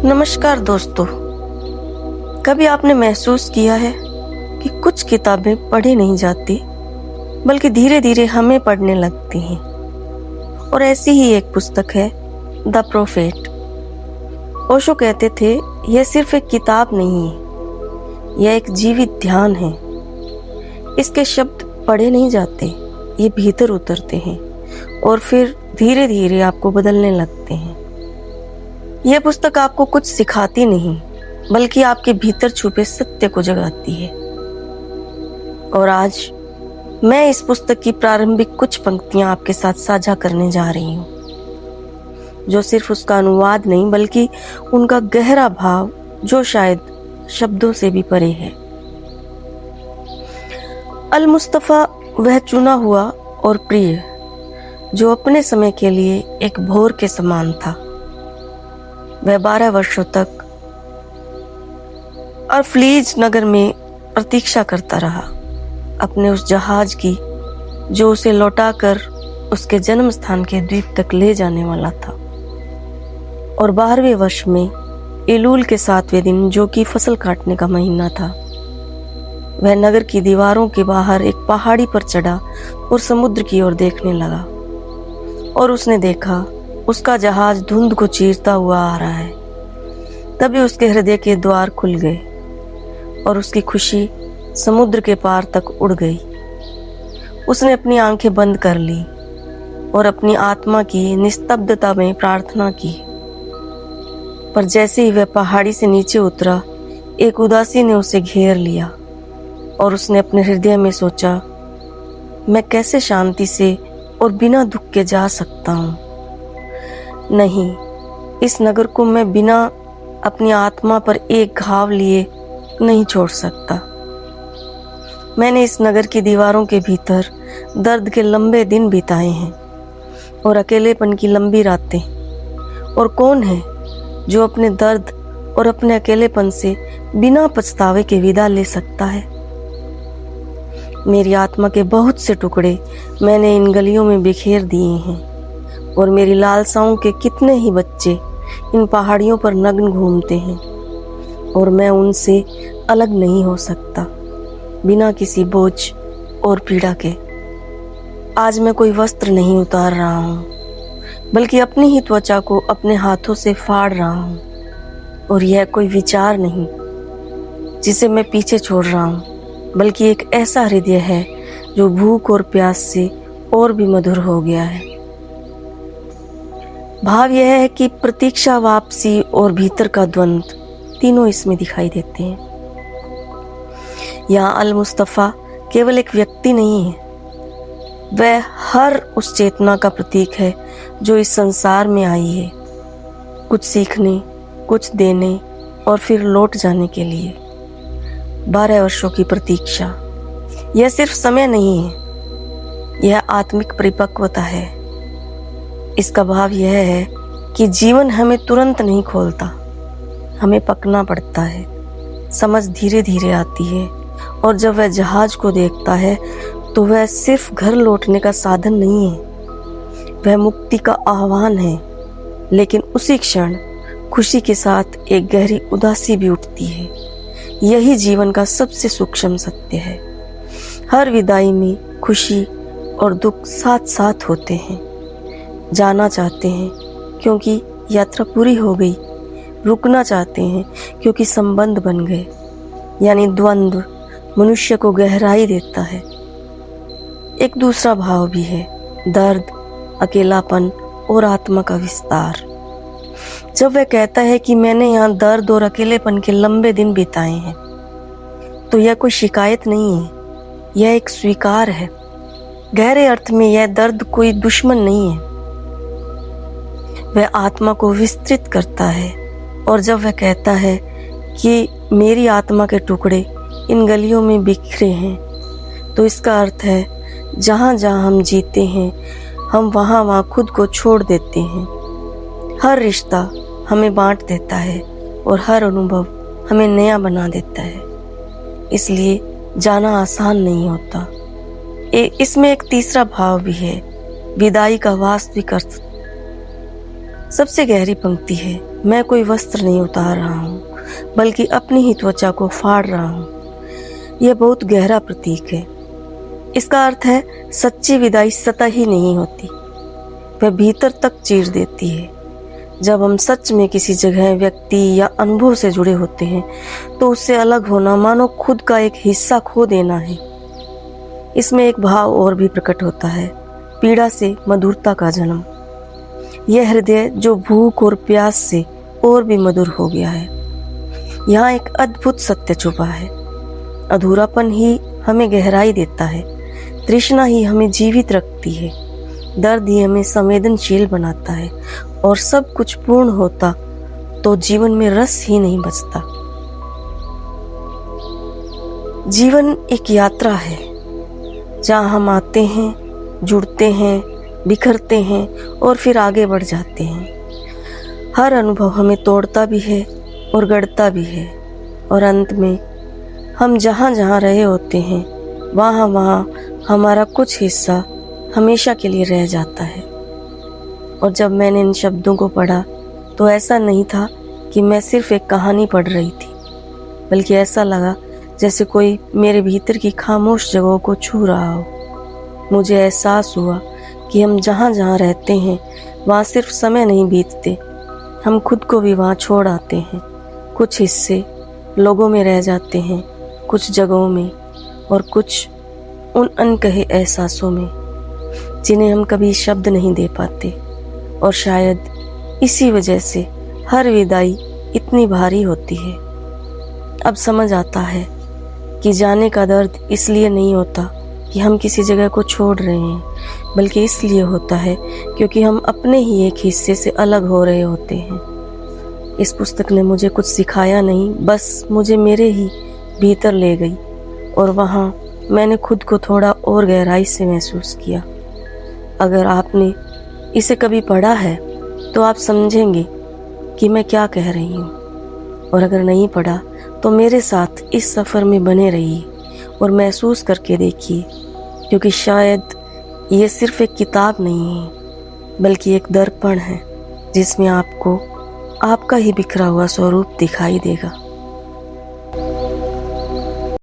नमस्कार दोस्तों। कभी आपने महसूस किया है कि कुछ किताबें पढ़ी नहीं जाती बल्कि धीरे धीरे हमें पढ़ने लगती हैं। और ऐसी ही एक पुस्तक है द प्रोफेट। ओशो कहते थे यह सिर्फ एक किताब नहीं है, यह एक जीवित ध्यान है। इसके शब्द पढ़े नहीं जाते, ये भीतर उतरते हैं और फिर धीरे धीरे आपको बदलने लगते हैं। यह पुस्तक आपको कुछ सिखाती नहीं बल्कि आपके भीतर छुपे सत्य को जगाती है। और आज मैं इस पुस्तक की प्रारंभिक कुछ पंक्तियां आपके साथ साझा करने जा रही हूं, जो सिर्फ उसका अनुवाद नहीं बल्कि उनका गहरा भाव जो शायद शब्दों से भी परे है। अल मुस्तफा वह चुना हुआ और प्रिय जो अपने समय के लिए एक भोर के समान था। वह 12 वर्षों तक अरफलीज नगर में प्रतीक्षा करता रहा अपने उस जहाज की जो उसे लौटाकर उसके जन्म स्थान के द्वीप तक ले जाने वाला था। और 12वें वर्ष में इलूल के 7वें दिन, जो कि फसल काटने का महीना था, वह नगर की दीवारों के बाहर एक पहाड़ी पर चढ़ा और समुद्र की ओर देखने लगा। और उसने देखा उसका जहाज धुंध को चीरता हुआ आ रहा है। तभी उसके हृदय के द्वार खुल गए और उसकी खुशी समुद्र के पार तक उड़ गई। उसने अपनी आंखें बंद कर ली और अपनी आत्मा की निस्तब्धता में प्रार्थना की। पर जैसे ही वह पहाड़ी से नीचे उतरा, एक उदासी ने उसे घेर लिया और उसने अपने हृदय में सोचा, मैं कैसे शांति से और बिना दुख के जा सकता हूँ। नहीं, इस नगर को मैं बिना अपनी आत्मा पर एक घाव लिए नहीं छोड़ सकता। मैंने इस नगर की दीवारों के भीतर दर्द के लंबे दिन बिताए हैं और अकेलेपन की लंबी रातें। और कौन है जो अपने दर्द और अपने अकेलेपन से बिना पछतावे के विदा ले सकता है। मेरी आत्मा के बहुत से टुकड़े मैंने इन गलियों में बिखेर दिए हैं और मेरी लालसाओं के कितने ही बच्चे इन पहाड़ियों पर नग्न घूमते हैं। और मैं उनसे अलग नहीं हो सकता बिना किसी बोझ और पीड़ा के। आज मैं कोई वस्त्र नहीं उतार रहा हूँ बल्कि अपनी ही त्वचा को अपने हाथों से फाड़ रहा हूँ। और यह कोई विचार नहीं जिसे मैं पीछे छोड़ रहा हूँ, बल्कि एक ऐसा हृदय है जो भूख और प्यास से और भी मधुर हो गया है। भाव यह है कि प्रतीक्षा, वापसी और भीतर का द्वंद्व तीनों इसमें दिखाई देते हैं। यहाँ अल मुस्तफा केवल एक व्यक्ति नहीं है, वह हर उस चेतना का प्रतीक है जो इस संसार में आई है, कुछ सीखने, कुछ देने और फिर लौट जाने के लिए। 12 वर्षों की प्रतीक्षा, यह सिर्फ समय नहीं है, यह आत्मिक परिपक्वता है। इसका भाव यह है कि जीवन हमें तुरंत नहीं खोलता, हमें पकना पड़ता है। समझ धीरे धीरे आती है और जब वह जहाज को देखता है तो वह सिर्फ घर लौटने का साधन नहीं है, वह मुक्ति का आह्वान है। लेकिन उसी क्षण खुशी के साथ एक गहरी उदासी भी उठती है। यही जीवन का सबसे सूक्ष्म सत्य है। हर विदाई में खुशी और दुख साथ साथ होते हैं। जाना चाहते हैं क्योंकि यात्रा पूरी हो गई, रुकना चाहते हैं क्योंकि संबंध बन गए। यानी द्वंद्व मनुष्य को गहराई देता है। एक दूसरा भाव भी है, दर्द, अकेलापन और आत्मा का विस्तार। जब वह कहता है कि मैंने यहाँ दर्द और अकेलेपन के लंबे दिन बिताए हैं, तो यह कोई शिकायत नहीं है, यह एक स्वीकार है। गहरे अर्थ में यह दर्द कोई दुश्मन नहीं है, वह आत्मा को विस्तृत करता है। और जब वह कहता है कि मेरी आत्मा के टुकड़े इन गलियों में बिखरे हैं, तो इसका अर्थ है जहाँ जहाँ हम जीते हैं, हम वहाँ वहाँ खुद को छोड़ देते हैं। हर रिश्ता हमें बांट देता है और हर अनुभव हमें नया बना देता है। इसलिए जाना आसान नहीं होता। इसमें एक तीसरा भाव भी है, विदाई का वास्तविक अर्थ। सबसे गहरी पंक्ति है, मैं कोई वस्त्र नहीं उतार रहा हूँ, बल्कि अपनी ही त्वचा को फाड़ रहा हूँ। यह बहुत गहरा प्रतीक है। इसका अर्थ है सच्ची विदाई सतही नहीं होती, वह भीतर तक चीर देती है। जब हम सच में किसी जगह, व्यक्ति या अनुभव से जुड़े होते हैं तो उससे अलग होना मानो खुद का एक हिस्सा खो देना है। इसमें एक भाव और भी प्रकट होता है, पीड़ा से मधुरता का जन्म। यह हृदय जो भूख और प्यास से और भी मधुर हो गया है। यहाँ एक अद्भुत सत्य छुपा है। अधूरापन ही हमें गहराई देता है, तृष्णा ही हमें जीवित रखती है, दर्द ही हमें संवेदनशील बनाता है, और सब कुछ पूर्ण होता तो जीवन में रस ही नहीं बचता। जीवन एक यात्रा है जहाँ हम आते हैं, जुड़ते हैं, बिखरते हैं और फिर आगे बढ़ जाते हैं। हर अनुभव हमें तोड़ता भी है और गढ़ता भी है, और अंत में हम जहाँ जहाँ रहे होते हैं वहाँ वहाँ हमारा कुछ हिस्सा हमेशा के लिए रह जाता है। और जब मैंने इन शब्दों को पढ़ा तो ऐसा नहीं था कि मैं सिर्फ एक कहानी पढ़ रही थी, बल्कि ऐसा लगा जैसे कोई मेरे भीतर की खामोश जगहों को छू रहा हो। मुझे एहसास हुआ कि हम जहाँ जहाँ रहते हैं वहाँ सिर्फ समय नहीं बीतते, हम खुद को भी वहाँ छोड़ आते हैं। कुछ हिस्से लोगों में रह जाते हैं, कुछ जगहों में, और कुछ उन अनकहे एहसासों में जिन्हें हम कभी शब्द नहीं दे पाते। और शायद इसी वजह से हर विदाई इतनी भारी होती है। अब समझ आता है कि जाने का दर्द इसलिए नहीं होता कि हम किसी जगह को छोड़ रहे हैं, बल्कि इसलिए होता है क्योंकि हम अपने ही एक हिस्से से अलग हो रहे होते हैं। इस पुस्तक ने मुझे कुछ सिखाया नहीं, बस मुझे मेरे ही भीतर ले गई, और वहाँ मैंने खुद को थोड़ा और गहराई से महसूस किया। अगर आपने इसे कभी पढ़ा है तो आप समझेंगे कि मैं क्या कह रही हूँ, और अगर नहीं पढ़ा तो मेरे साथ इस सफ़र में बने रहिए और महसूस करके देखिए, क्योंकि शायद ये सिर्फ एक किताब नहीं है, बल्कि एक दर्पण है जिसमें आपको आपका ही बिखरा हुआ स्वरूप दिखाई देगा।